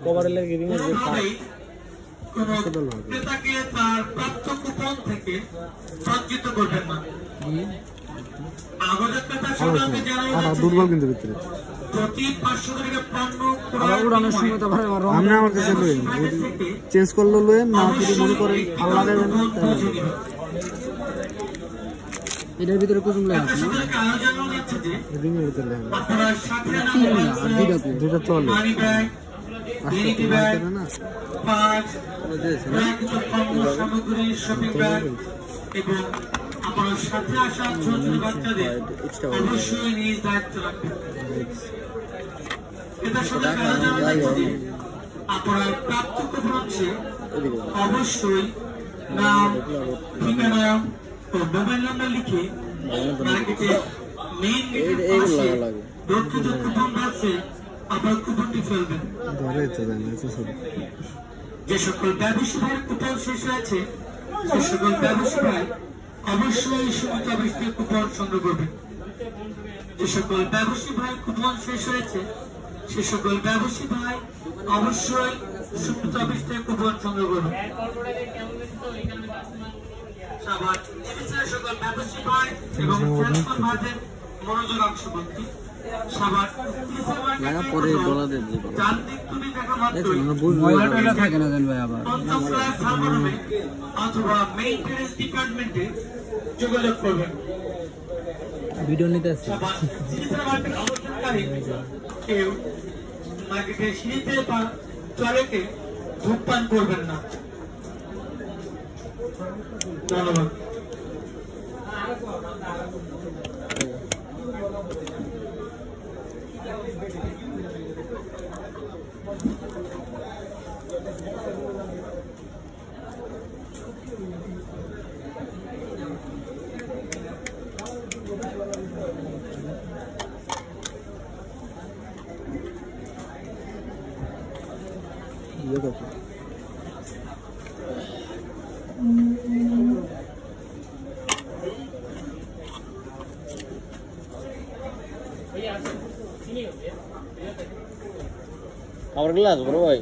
কভারে লাগে রিং এর ক্রেতাকে তার প্রাপ্ত কুপন থেকে বঞ্চিত করবেন না। আগের ক্রেতা সংক্রান্তে জানানো দুর্বল কিন্তু ভিতরে প্রতি 500 টাকা পণ্য উড়ানোর সময় তো ভাই আমার আমরা আমার কাছে লইন চেঞ্জ করলো লইন না যদি মনে করেন ভালো লাগে না এটার ভিতরে কুসুম লাগা আছে না আয়োজন হচ্ছে যে রিং এর ভিতরে লাগে আপনারা সাথে আর দুইটা চলে মানি ব্যাগ মিনি ব্যাগ না 5 সামগ্রী শপিং ব্যাগ এবং আপনার সাথে আসা ছোট ছোট বাচ্চাদের অবশ্যই নিজ দায়িত্ব রাখবেন। এটার সাথে আপনার প্রাপ্ত কুপন হচ্ছে অবশ্যই নাম ঠিকানা ও মোবাইল নাম্বার লিখে মার্কেটে মেইন গেটের পাশে দক্ষিণ কুপন আছে আপনার কুপনটি ফেলবেন। যে সকল ব্যবসায়ীর কুপন শেষ হয়েছে সে সকল ব্যবসায়ী অবশ্যই সীমিত আবিষ্কার কুপন সংগ্রহ করবেন। যে সকল ব্যবসায়ী কুপন শেষ হয়েছে সে সকল ব্যবসায়ী অবশ্যই সীমিত আবিষ্কার কুপন সংগ্রহ করবেন। সবার সকল ব্যবসায়ী এবং মনোযোগ অংশ বলতে যোগাযোগ করবেন। ভিডিও নিতে আসছে কেউ মার্কেটে সিঁড়িতে বা টয়লেটে ধূমপান করবেন না। ধন্যবাদ। আমার গ্লাস বড় ভাই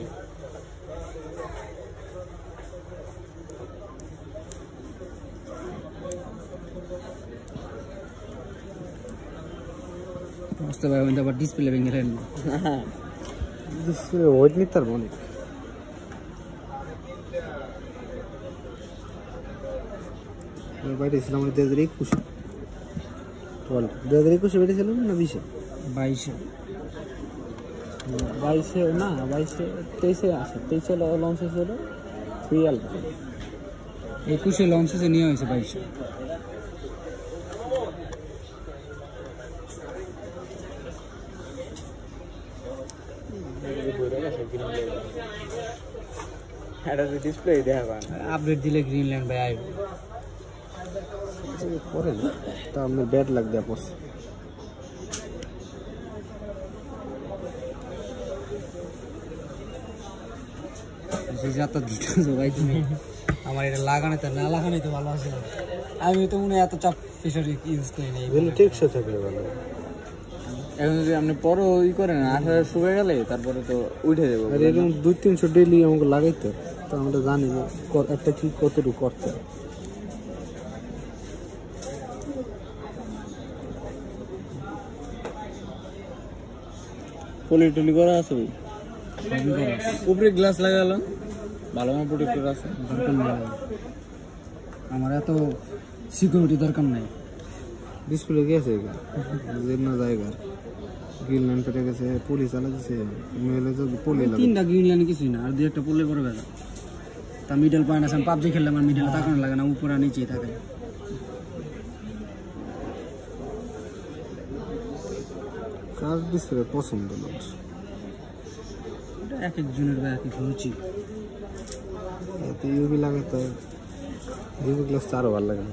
বুঝতে পারবেন আবার ডিসপ্লে ভেঙে গেলেন ডিসপ্লে ওয়েট নিতে পারবো অনেক বাইরে ছিলাম 2021 2021 বেরিয়েছিলাম না 20 22 না 23 আছে 23 লঞ্চ হয়েছিল 21 লঞ্চ হয়েছে নিয়ে হয়েছে 22 ডিসপ্লে দেখা আপডেট দিলে গ্রিনল্যান্ড ভাই আইব পরে না তা আমি ব্যাড লাগ দেয়া পড়ছে যাতা দিতেছো ভাই তুমি আমার এটা লাগানো তো না লাগানোই তো ভালো আছে আমি তো মনে এত চাপ ফিশারি ইউজ করি না এগুলো টেকসে থাকলে ভালো এখন যদি আপনি পরও ই করেন আঠা শুকিয়ে গেলে তারপরে তো উঠে দেবো আর এরকম 2-300 ডেইলি আমাকে লাগাইতে তো আমরা জানি যে একটা কি কতটুকু করতে পলি করা আছে উপরে গ্লাস লাগালাম ভালো আমার প্রোটেক্টর আছে দরকার নেই আমার এত সিকিউরিটি দরকার নাই ডিসপ্লে গেছে যে না জায়গা গ্রিনল্যান্ড পেটে গেছে পুলিশ আলা দিছে মেলে তো পলি লাগে তিনটা গ্রিনল্যান্ড কিছুই না আর দুই একটা পলি পড়ে গেল তা মিডল পয়েন্ট আছে পাবজি খেললাম আর মিডলে তাকানো লাগে না উপরে নিচেই থাকে কার ডিসপ্লে পছন্দ না এক একজনের এক এক রুচি এতে ইউভি লাগাতে ইউভি গ্লাস আরো ভালো লাগে